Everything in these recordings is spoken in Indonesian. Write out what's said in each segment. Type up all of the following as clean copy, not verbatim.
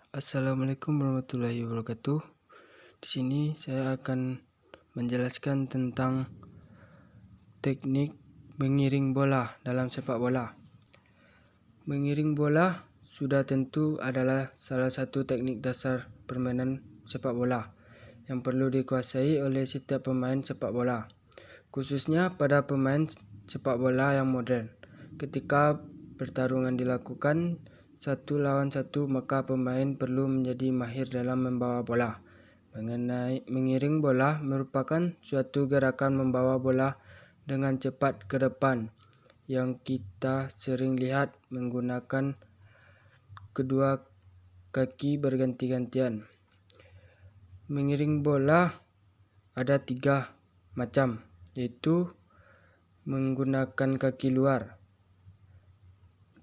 Assalamualaikum warahmatullahi wabarakatuh. Di sini saya akan menjelaskan tentang teknik mengiring bola dalam sepak bola. Mengiring bola sudah tentu adalah salah satu teknik dasar permainan sepak bola yang perlu dikuasai oleh setiap pemain sepak bola, khususnya pada pemain sepak bola yang modern. Ketika pertarungan dilakukan satu lawan satu, maka pemain perlu menjadi mahir dalam membawa bola. Mengiring bola merupakan suatu gerakan membawa bola dengan cepat ke depan yang kita sering lihat menggunakan kedua kaki berganti-gantian. Mengiring bola ada 3 macam, yaitu menggunakan kaki luar.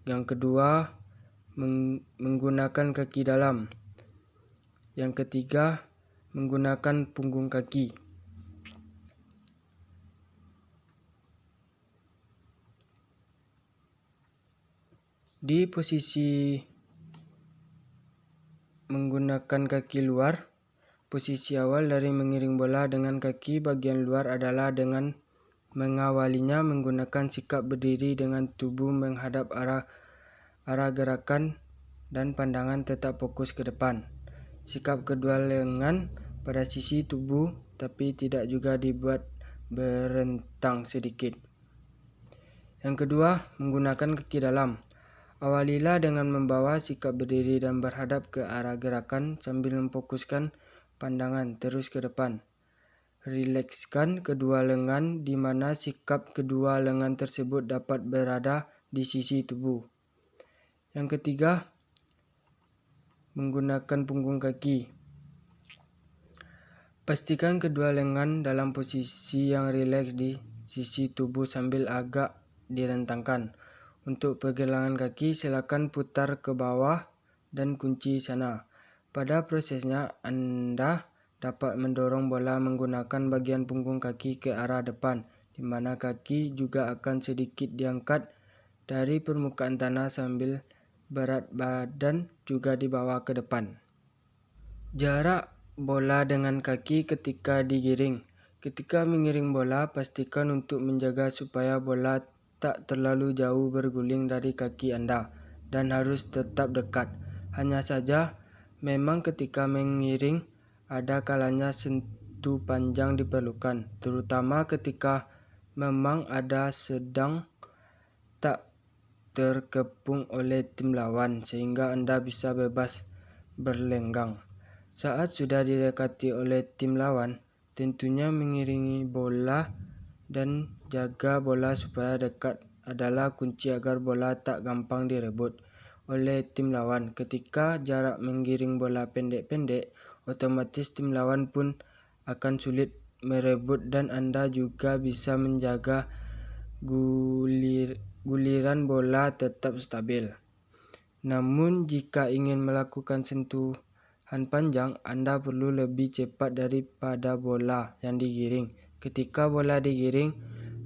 Yang kedua, menggunakan kaki dalam. Yang ketiga, menggunakan punggung kaki. Di posisi menggunakan kaki luar, posisi awal dari mengiring bola dengan kaki bagian luar adalah dengan mengawalinya menggunakan sikap berdiri dengan tubuh menghadap arah gerakan dan pandangan tetap fokus ke depan. Sikap kedua lengan pada sisi tubuh tapi tidak juga dibuat berentang sedikit. Yang kedua, menggunakan kaki dalam. Awalilah dengan membawa sikap berdiri dan berhadap ke arah gerakan sambil memfokuskan pandangan terus ke depan. Rilekskan kedua lengan di mana sikap kedua lengan tersebut dapat berada di sisi tubuh. Yang ketiga, menggunakan punggung kaki. Pastikan kedua lengan dalam posisi yang rileks di sisi tubuh sambil agak direntangkan. Untuk pergelangan kaki, silakan putar ke bawah dan kunci sana. Pada prosesnya, Anda dapat mendorong bola menggunakan bagian punggung kaki ke arah depan, di mana kaki juga akan sedikit diangkat dari permukaan tanah sambil berat badan juga dibawa ke depan. Jarak bola dengan kaki ketika digiring. Ketika mengiring bola, pastikan untuk menjaga supaya bola tak terlalu jauh berguling dari kaki Anda dan harus tetap dekat. Hanya saja, memang ketika mengiring ada kalanya sentuh panjang diperlukan, terutama ketika memang ada sedang tak terkepung oleh tim lawan sehingga Anda bisa bebas berlenggang. Saat sudah didekati oleh tim lawan, tentunya mengiringi bola dan jaga bola supaya dekat adalah kunci agar bola tak gampang direbut oleh tim lawan. Ketika jarak menggiring bola pendek-pendek, otomatis tim lawan pun akan sulit merebut dan Anda juga bisa menjaga guliran bola tetap stabil. Namun jika ingin melakukan sentuhan panjang, Anda perlu lebih cepat daripada bola yang digiring. Ketika bola digiring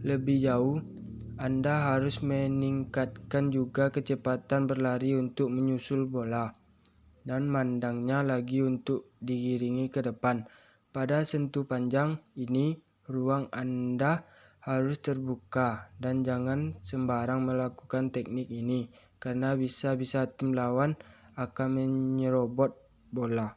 lebih jauh, Anda harus meningkatkan juga kecepatan berlari untuk menyusul bola dan mandangnya lagi untuk digiringi ke depan. Pada sentuh panjang ini, ruang Anda harus terbuka dan jangan sembarang melakukan teknik ini karena bisa-bisa tim lawan akan menyerobot bola.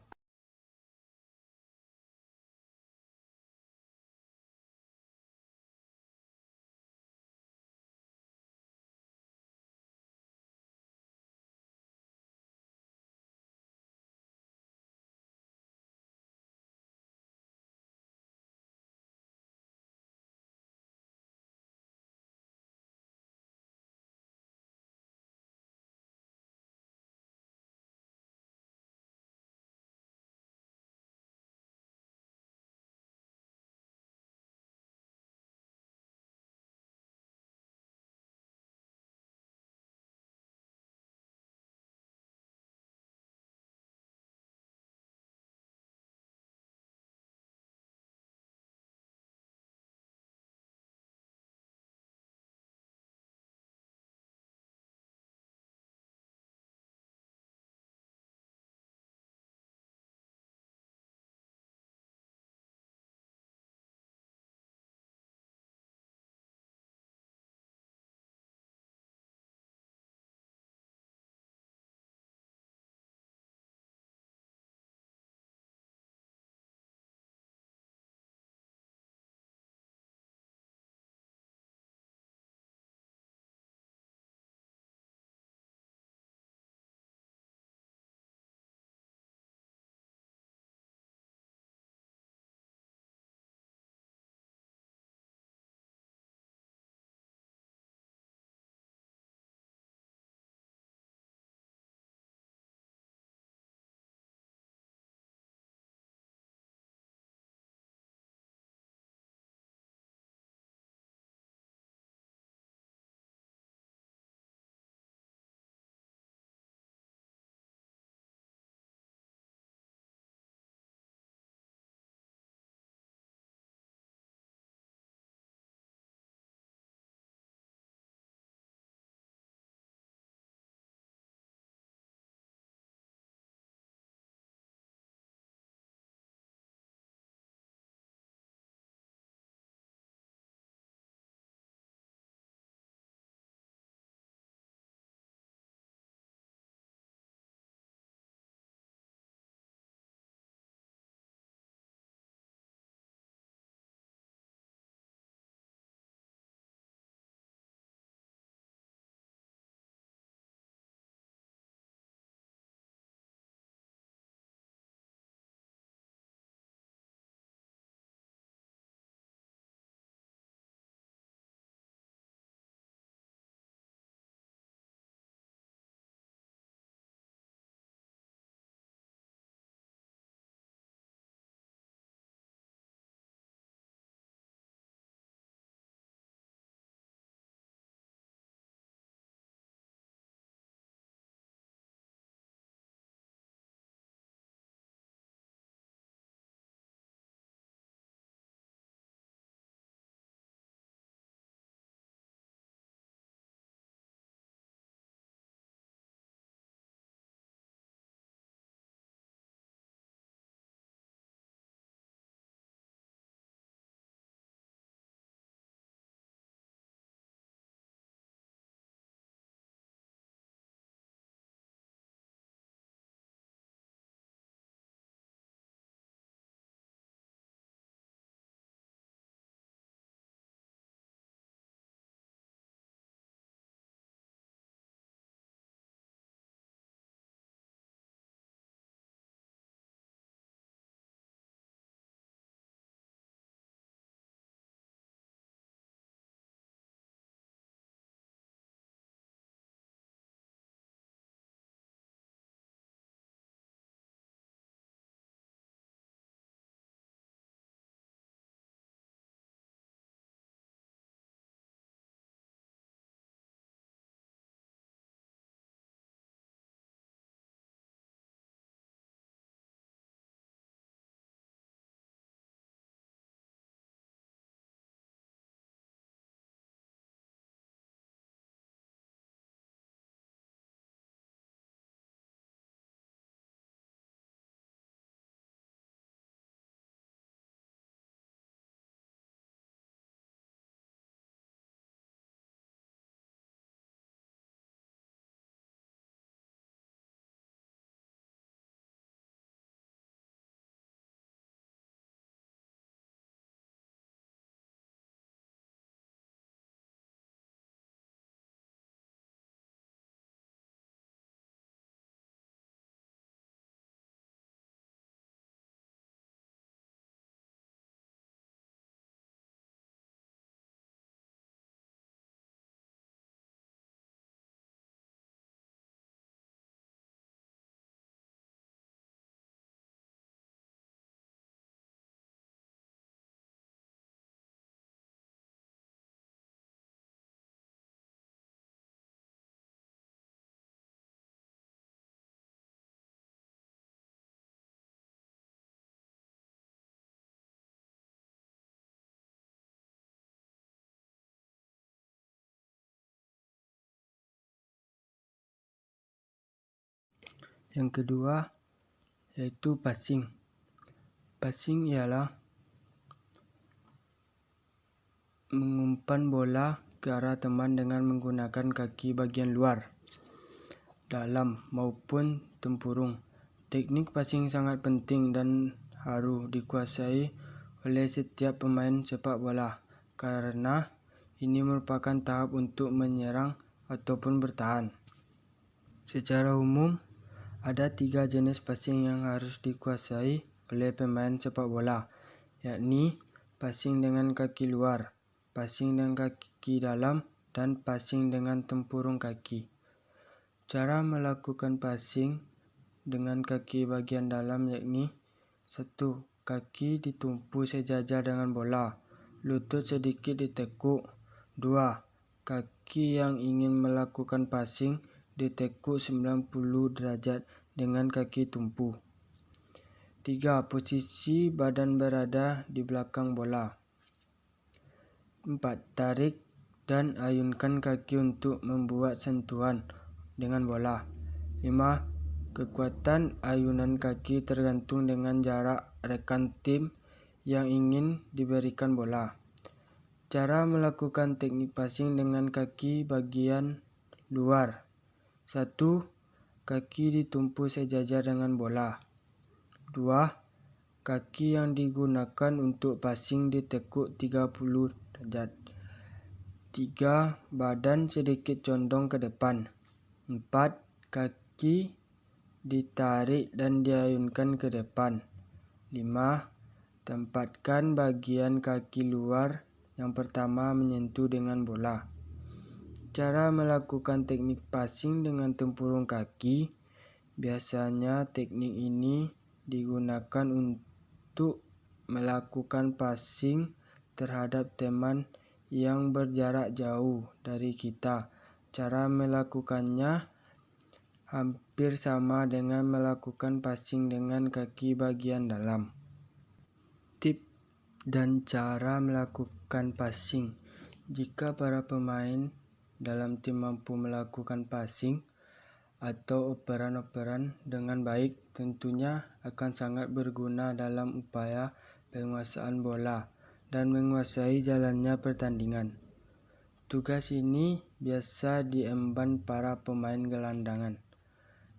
Yang kedua yaitu passing. Passing ialah mengumpan bola ke arah teman dengan menggunakan kaki bagian luar, dalam maupun tempurung. Teknik passing sangat penting dan harus dikuasai oleh setiap pemain sepak bola karena ini merupakan tahap untuk menyerang ataupun bertahan. Secara umum, ada 3 jenis passing yang harus dikuasai oleh pemain sepak bola, yakni passing dengan kaki luar, passing dengan kaki dalam, dan passing dengan tempurung kaki. Cara melakukan passing dengan kaki bagian dalam yakni 1. Kaki ditumpu sejajar dengan bola, lutut sedikit ditekuk. 2. Kaki yang ingin melakukan passing ditekuk 90 derajat dengan kaki tumpu. 3. Posisi badan berada di belakang bola. 4. Tarik dan ayunkan kaki untuk membuat sentuhan dengan bola. 5. Kekuatan ayunan kaki tergantung dengan jarak rekan tim yang ingin diberikan bola. Cara melakukan teknik passing dengan kaki bagian luar. 1. Kaki ditumpu sejajar dengan bola. 2. Kaki yang digunakan untuk passing ditekuk 30 derajat. 3. Badan sedikit condong ke depan. 4. Kaki ditarik dan diayunkan ke depan. 5. Tempatkan bagian kaki luar yang pertama menyentuh dengan bola. Cara melakukan teknik passing dengan tempurung kaki. Biasanya teknik ini digunakan untuk melakukan passing terhadap teman yang berjarak jauh dari kita. Cara melakukannya hampir sama dengan melakukan passing dengan kaki bagian dalam. Tip dan cara melakukan passing. Jika para pemain dalam tim mampu melakukan passing atau operan-operan dengan baik, tentunya akan sangat berguna dalam upaya penguasaan bola dan menguasai jalannya pertandingan. Tugas ini biasa diemban para pemain gelandangan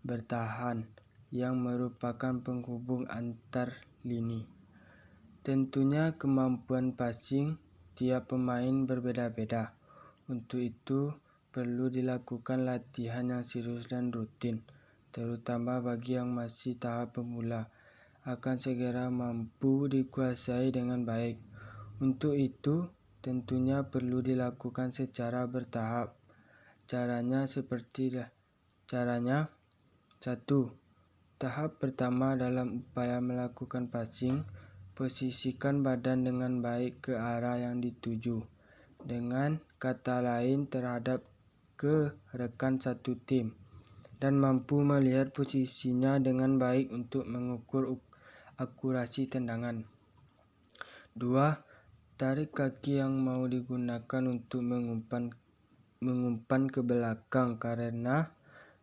bertahan yang merupakan penghubung antar lini. Tentunya kemampuan passing tiap pemain berbeda-beda. Untuk itu perlu dilakukan latihan yang serius dan rutin, terutama bagi yang masih tahap pemula, akan segera mampu dikuasai dengan baik. Untuk itu tentunya perlu dilakukan secara bertahap. Caranya 1. Tahap pertama dalam upaya melakukan passing, posisikan badan dengan baik ke arah yang dituju. Dengan kata lain terhadap ke rekan satu tim dan mampu melihat posisinya dengan baik untuk mengukur akurasi tendangan. 2. Tarik kaki yang mau digunakan untuk mengumpan ke belakang karena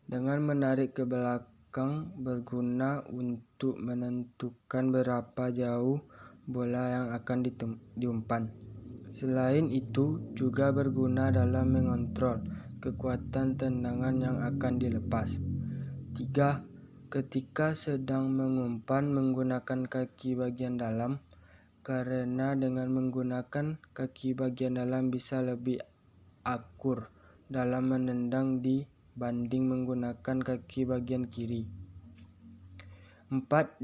dengan menarik ke belakang berguna untuk menentukan berapa jauh bola yang akan diumpan. Selain itu juga berguna dalam mengontrol kekuatan tendangan yang akan dilepas. 3. Ketika sedang mengumpan menggunakan kaki bagian dalam, karena dengan menggunakan kaki bagian dalam bisa lebih akur dalam menendang dibanding menggunakan kaki bagian kiri. 4.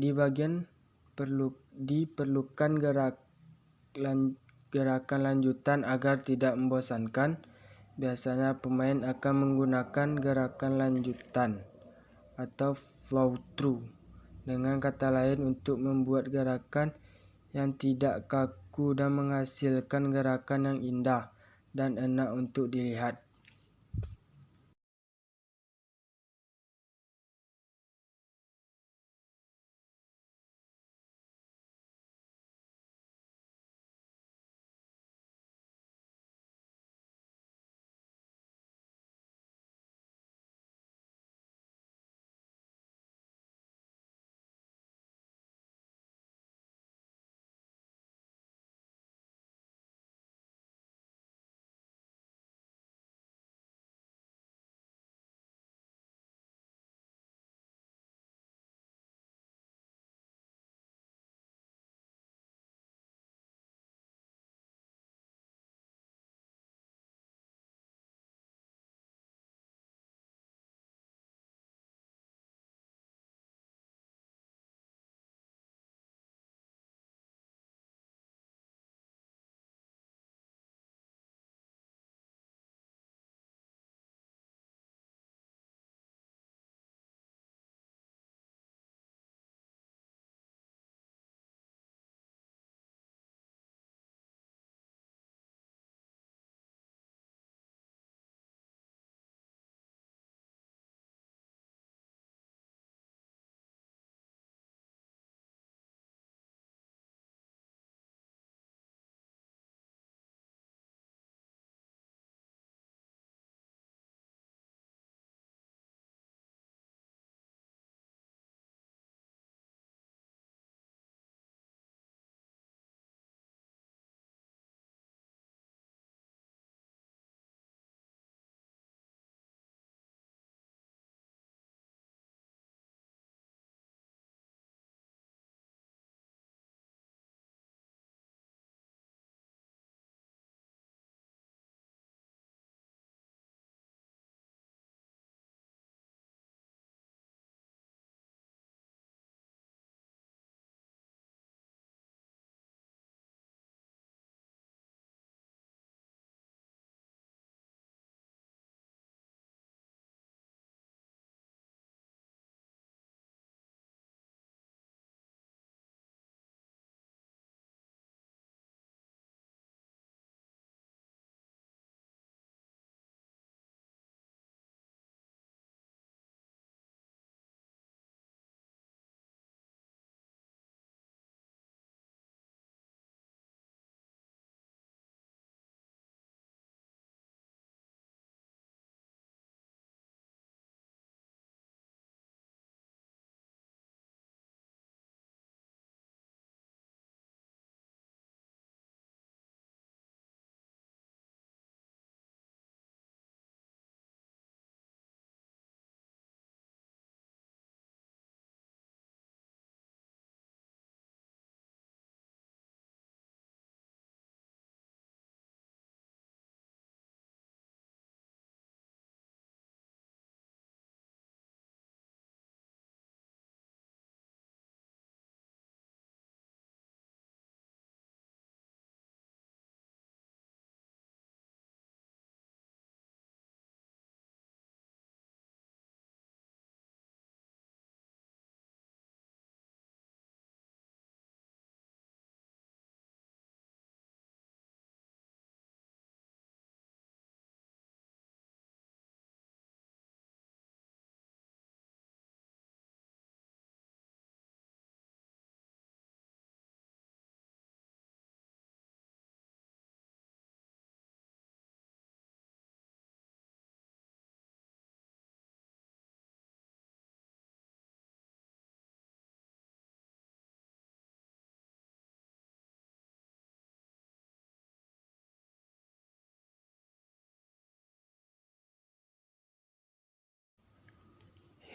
Diperlukan gerakan lanjutan agar tidak membosankan. Biasanya pemain akan menggunakan gerakan lanjutan atau flow through. Dengan kata lain, untuk membuat gerakan yang tidak kaku dan menghasilkan gerakan yang indah dan enak untuk dilihat.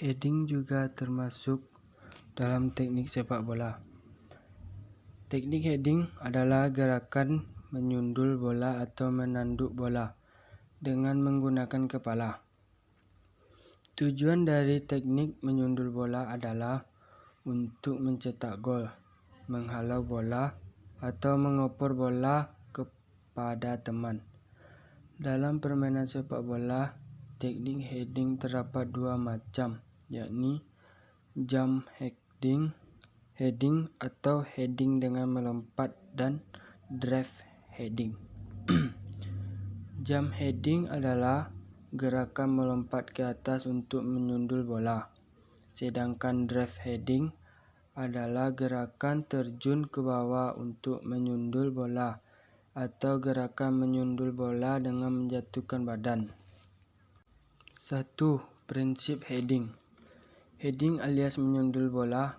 Heading juga termasuk dalam teknik sepak bola. Teknik heading adalah gerakan menyundul bola atau menanduk bola dengan menggunakan kepala. Tujuan dari teknik menyundul bola adalah untuk mencetak gol, menghalau bola, atau mengoper bola kepada teman. Dalam permainan sepak bola, teknik heading terdapat dua macam, yakni jump heading atau heading dengan melompat dan drive heading. Jump heading adalah gerakan melompat ke atas untuk menyundul bola, sedangkan drive heading adalah gerakan terjun ke bawah untuk menyundul bola atau gerakan menyundul bola dengan menjatuhkan badan. 1. Prinsip heading. Heading alias menyundul bola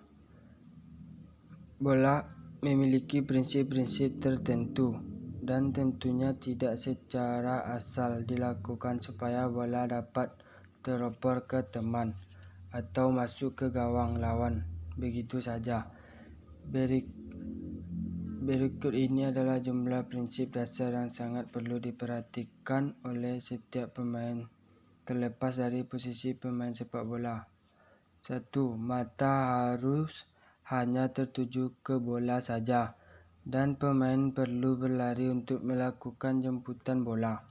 memiliki prinsip-prinsip tertentu dan tentunya tidak secara asal dilakukan supaya bola dapat teroper ke teman atau masuk ke gawang lawan begitu saja. Berikut ini adalah jumlah prinsip dasar yang sangat perlu diperhatikan oleh setiap pemain terlepas dari posisi pemain sepak bola. 1. Mata harus hanya tertuju ke bola saja dan pemain perlu berlari untuk melakukan jemputan bola.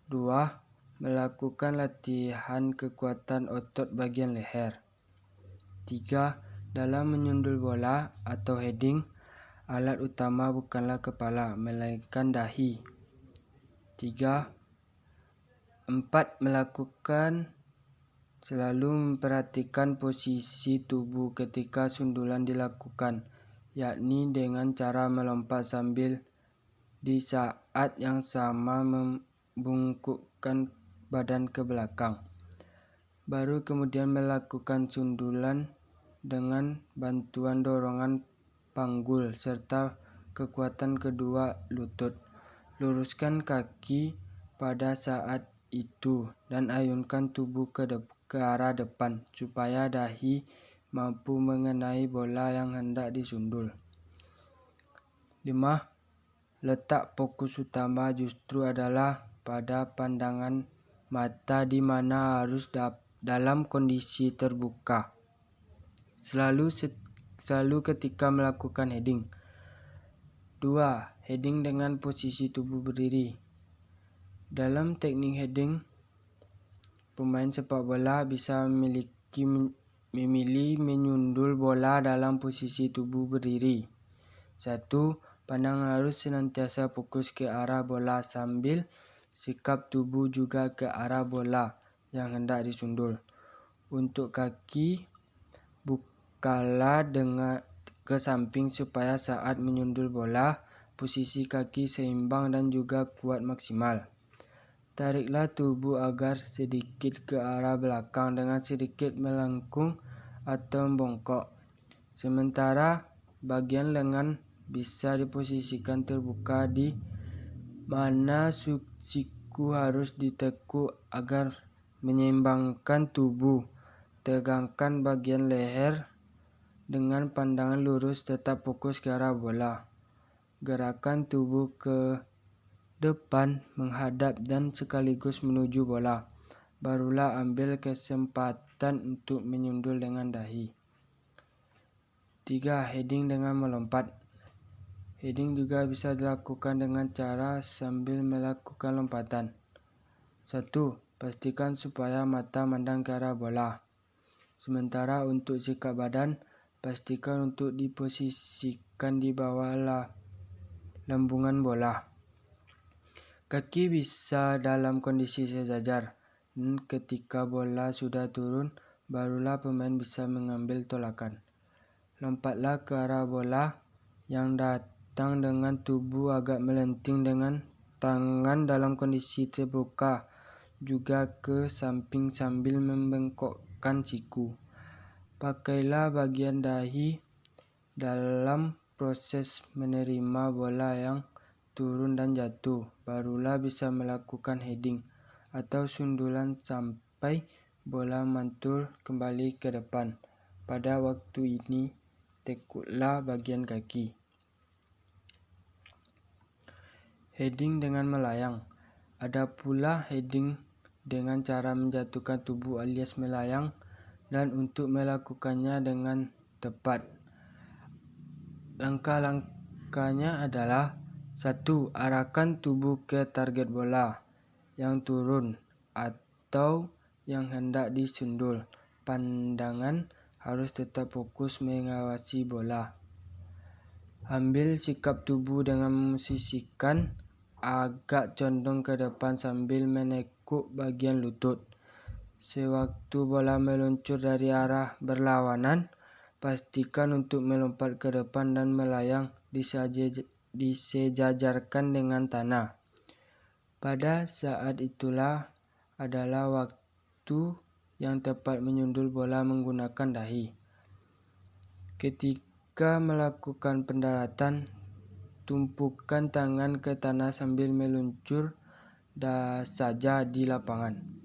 2. Melakukan latihan kekuatan otot bagian leher. 3. Dalam menyundul bola atau heading, alat utama bukanlah kepala, melainkan dahi. 4. Selalu memperhatikan posisi tubuh ketika sundulan dilakukan, yakni dengan cara melompat sambil di saat yang sama membungkukkan badan ke belakang. Baru kemudian melakukan sundulan dengan bantuan dorongan panggul serta kekuatan kedua lutut. Luruskan kaki pada saat itu dan ayunkan tubuh ke arah depan supaya dahi mampu mengenai bola yang hendak disundul. 5. Letak fokus utama justru adalah pada pandangan mata di mana harus dalam kondisi terbuka selalu ketika melakukan heading. 2. Heading dengan posisi tubuh berdiri. Dalam teknik heading, pemain sepak bola bisa memilih menyundul bola dalam posisi tubuh berdiri. 1. Pandangan harus senantiasa fokus ke arah bola sambil sikap tubuh juga ke arah bola yang hendak disundul. Untuk kaki, bukalah ke samping supaya saat menyundul bola, posisi kaki seimbang dan juga kuat maksimal. Tariklah tubuh agar sedikit ke arah belakang dengan sedikit melengkung atau membongkok. Sementara bagian lengan bisa diposisikan terbuka di mana siku harus ditekuk agar menyeimbangkan tubuh. Tegangkan bagian leher dengan pandangan lurus tetap fokus ke arah bola. Gerakan tubuh ke depan menghadap dan sekaligus menuju bola. Barulah ambil kesempatan untuk menyundul dengan dahi. 3. Heading dengan melompat. Heading juga bisa dilakukan dengan cara sambil melakukan lompatan. 1. Pastikan supaya mata memandang ke arah bola. Sementara untuk sikap badan, pastikan untuk diposisikan di bawah lambungan bola. Kaki bisa dalam kondisi sejajar, dan ketika bola sudah turun, barulah pemain bisa mengambil tolakan. Lompatlah ke arah bola yang datang dengan tubuh agak melenting dengan tangan dalam kondisi terbuka, juga ke samping sambil membengkokkan siku. Pakailah bagian dahi dalam proses menerima bola yang turun dan jatuh, barulah bisa melakukan heading atau sundulan sampai bola mantul kembali ke depan. Pada waktu ini, tekuklah bagian kaki. Heading dengan melayang. Ada pula heading dengan cara menjatuhkan tubuh alias melayang, dan untuk melakukannya dengan tepat. Langkah-langkahnya adalah: 1. Arahkan tubuh ke target bola yang turun atau yang hendak disundul. Pandangan harus tetap fokus mengawasi bola. Ambil sikap tubuh dengan memosisikan agak condong ke depan sambil menekuk bagian lutut. Sewaktu bola meluncur dari arah berlawanan, pastikan untuk melompat ke depan dan melayang disejajarkan dengan tanah. Pada saat itulah adalah waktu yang tepat menyundul bola menggunakan dahi. Ketika melakukan pendaratan, tumpukan tangan ke tanah sambil meluncur saja di lapangan.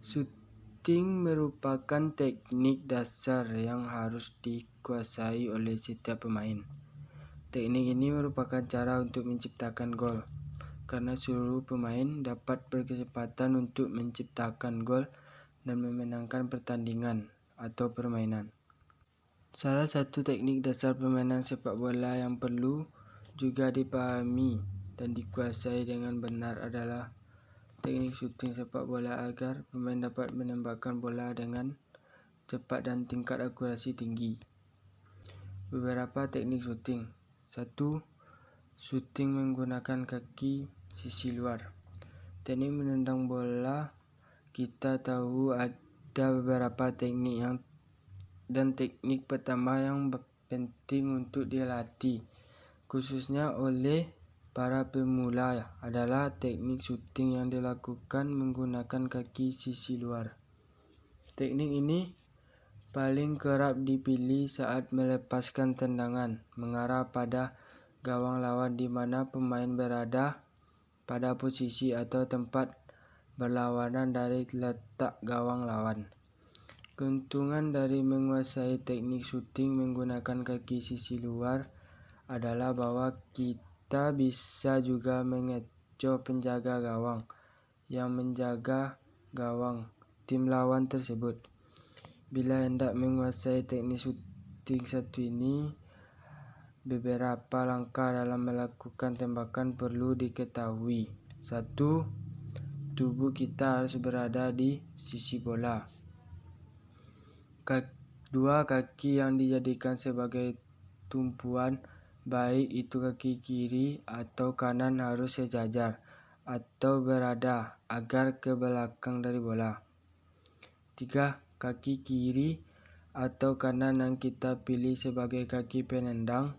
Shooting merupakan teknik dasar yang harus dikuasai oleh setiap pemain. Teknik ini merupakan cara untuk menciptakan gol, karena seluruh pemain dapat berkesempatan untuk menciptakan gol dan memenangkan pertandingan atau permainan. Salah satu teknik dasar permainan sepak bola yang perlu juga dipahami dan dikuasai dengan benar adalah teknik shooting sepak bola agar pemain dapat menembakkan bola dengan cepat dan tingkat akurasi tinggi. Beberapa teknik shooting. 1. Shooting menggunakan kaki sisi luar. Teknik menendang bola, kita tahu ada beberapa teknik teknik pertama yang penting untuk dilatih, khususnya oleh para pemula, adalah teknik shooting yang dilakukan menggunakan kaki sisi luar. Teknik ini paling kerap dipilih saat melepaskan tendangan mengarah pada gawang lawan, di mana pemain berada pada posisi atau tempat berlawanan dari letak gawang lawan. Keuntungan dari menguasai teknik shooting menggunakan kaki sisi luar adalah bahwa kita bisa juga mengecoh penjaga gawang yang menjaga gawang tim lawan tersebut. Bila hendak menguasai teknik shooting satu ini, beberapa langkah dalam melakukan tembakan perlu diketahui. 1. Tubuh kita harus berada di sisi bola. 2. Kaki yang dijadikan sebagai tumpuan, baik itu kaki kiri atau kanan, harus sejajar atau berada agar ke belakang dari bola. 3. Kaki kiri atau kanan yang kita pilih sebagai kaki penendang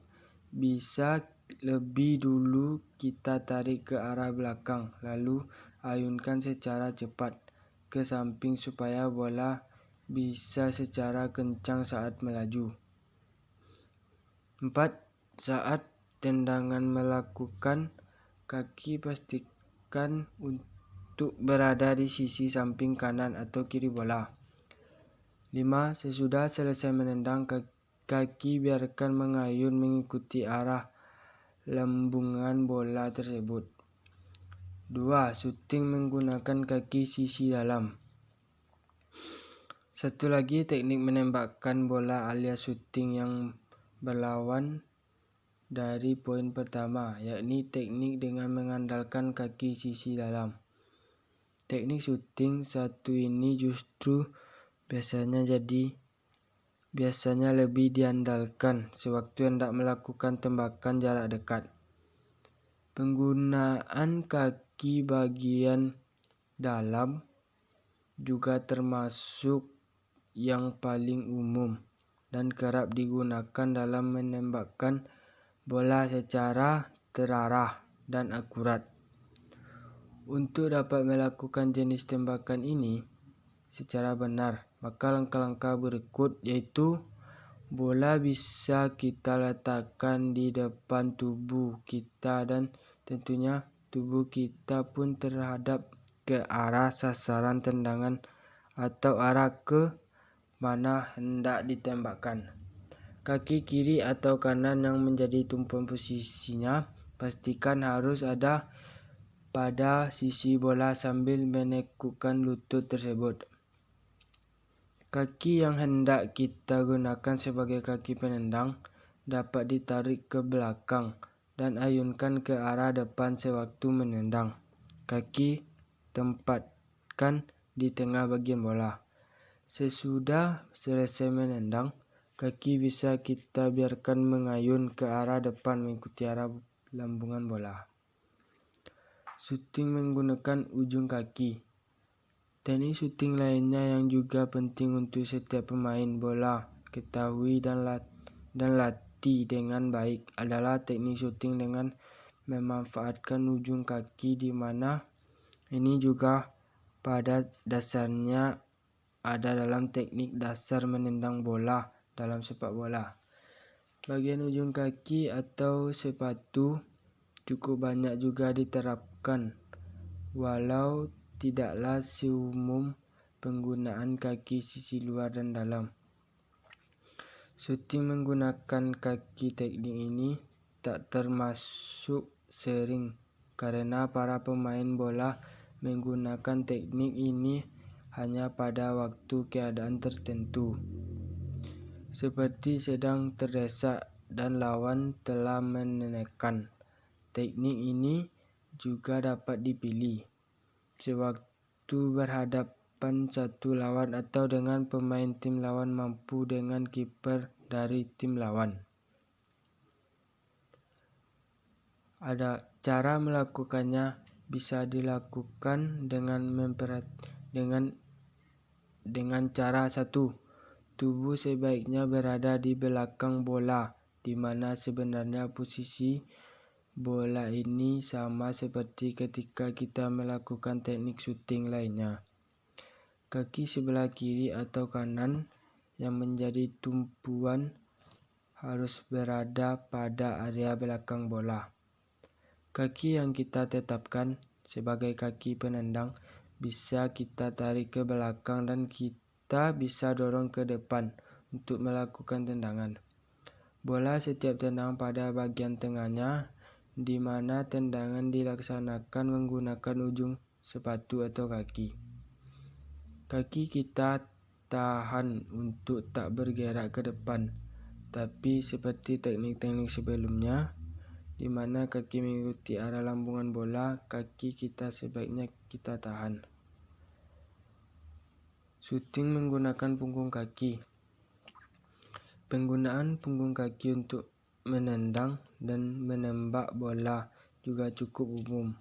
bisa lebih dulu kita tarik ke arah belakang, lalu ayunkan secara cepat ke samping supaya bola bisa secara kencang saat melaju. 4. Saat tendangan melakukan kaki, pastikan untuk berada di sisi samping kanan atau kiri bola. 5. Sesudah selesai menendang, kaki biarkan mengayun mengikuti arah lambungan bola tersebut. 2. Shooting menggunakan kaki sisi dalam. Satu lagi teknik menembakkan bola alias shooting yang berlawan dari poin pertama, yakni teknik dengan mengandalkan kaki sisi dalam. Teknik shooting satu ini justru biasanya lebih diandalkan sewaktu hendak melakukan tembakan jarak dekat. Penggunaan kaki bagian dalam juga termasuk yang paling umum dan kerap digunakan dalam menembakkan bola secara terarah dan akurat. Untuk dapat melakukan jenis tembakan ini secara benar, maka langkah-langkah berikut yaitu: bola bisa kita letakkan di depan tubuh kita dan tentunya tubuh kita pun terhadap ke arah sasaran tendangan atau arah ke mana hendak ditembakkan. Kaki kiri atau kanan yang menjadi tumpuan posisinya pastikan harus ada pada sisi bola sambil menekukkan lutut tersebut. Kaki yang hendak kita gunakan sebagai kaki penendang dapat ditarik ke belakang dan ayunkan ke arah depan sewaktu menendang. Kaki tempatkan di tengah bagian bola. Sesudah selesai menendang, kaki bisa kita biarkan mengayun ke arah depan mengikuti arah lambungan bola. Shooting menggunakan ujung kaki. Teknik shooting lainnya yang juga penting untuk setiap pemain bola ketahui dan latih dengan baik adalah teknik shooting dengan memanfaatkan ujung kaki, di mana ini juga pada dasarnya ada dalam teknik dasar menendang bola dalam sepak bola. Bagian ujung kaki atau sepatu cukup banyak juga diterapkan, walau tidaklah seumum penggunaan kaki sisi luar dan dalam. Syuting menggunakan kaki teknik ini tak termasuk sering karena para pemain bola menggunakan teknik ini hanya pada waktu keadaan tertentu, seperti sedang terdesak dan lawan telah menekan. Teknik ini juga dapat dipilih sewaktu berhadapan satu lawan atau dengan pemain tim lawan maupun dengan kiper dari tim lawan. Cara melakukannya bisa dilakukan dengan cara satu. Tubuh sebaiknya berada di belakang bola, di mana sebenarnya posisi bola ini sama seperti ketika kita melakukan teknik syuting lainnya. Kaki sebelah kiri atau kanan yang menjadi tumpuan harus berada pada area belakang bola. Kaki yang kita tetapkan sebagai kaki penendang bisa kita tarik ke belakang dan kita bisa dorong ke depan untuk melakukan tendangan. Bola setiap tendang pada bagian tengahnya, di mana tendangan dilaksanakan menggunakan ujung sepatu atau kaki. Kaki kita tahan untuk tak bergerak ke depan, tapi seperti teknik-teknik sebelumnya, di mana kaki mengikuti arah lambungan bola, kaki kita sebaiknya kita tahan. Syuting menggunakan punggung kaki. Penggunaan punggung kaki untuk menendang dan menembak bola juga cukup umum,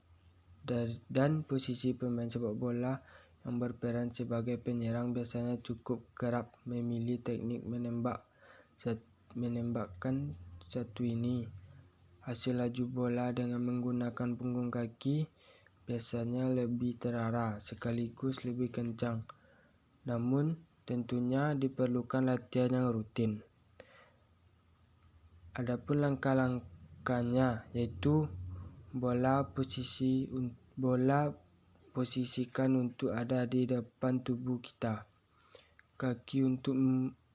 dan posisi pemain sepak bola yang berperan sebagai penyerang biasanya cukup kerap memilih teknik menembakkan satu ini. Hasil laju bola dengan menggunakan punggung kaki biasanya lebih terarah sekaligus lebih kencang, namun tentunya diperlukan latihan yang rutin. Adapun langkah-langkahnya yaitu bola posisikan untuk ada di depan tubuh kita. Kaki untuk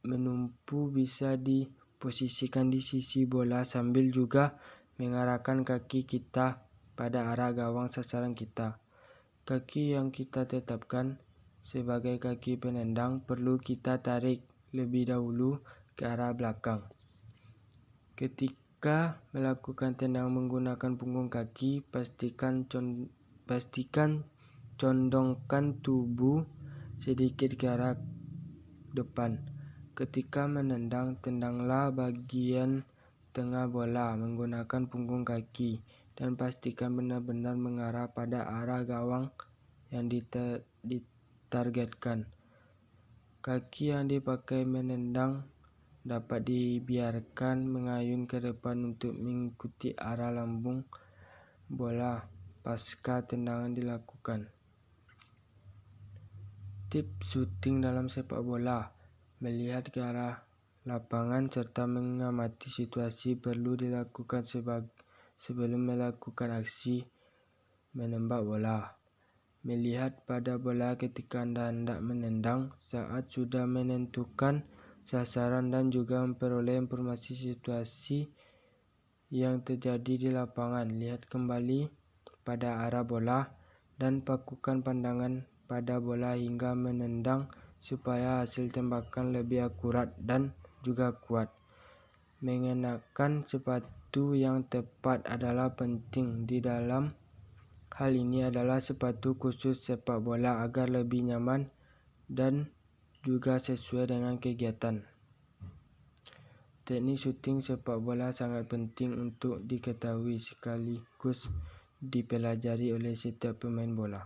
menumpu bisa diposisikan di sisi bola sambil juga mengarahkan kaki kita pada arah gawang sasaran kita. Kaki yang kita tetapkan sebagai kaki penendang perlu kita tarik lebih dahulu ke arah belakang. Ketika melakukan tendangan menggunakan punggung kaki, pastikan condongkan tubuh sedikit ke arah depan. Ketika menendang, tendanglah bagian tengah bola menggunakan punggung kaki dan pastikan benar-benar mengarah pada arah gawang yang ditargetkan. Kaki yang dipakai menendang dapat dibiarkan mengayun ke depan untuk mengikuti arah lambung bola pasca tendangan dilakukan. Tips syuting dalam sepak bola: melihat ke arah lapangan serta mengamati situasi perlu dilakukan sebelum melakukan aksi menembak bola. Melihat pada bola ketika Anda hendak menendang, saat sudah menentukan sasaran dan juga memperoleh informasi situasi yang terjadi di lapangan. Lihat kembali pada arah bola dan pakukan pandangan pada bola hingga menendang supaya hasil tembakan lebih akurat dan juga kuat. Mengenakan sepatu yang tepat adalah penting. Di dalam hal ini adalah sepatu khusus sepak bola agar lebih nyaman dan juga sesuai dengan kegiatan. Teknik syuting sepak bola sangat penting untuk diketahui sekaligus dipelajari oleh setiap pemain bola.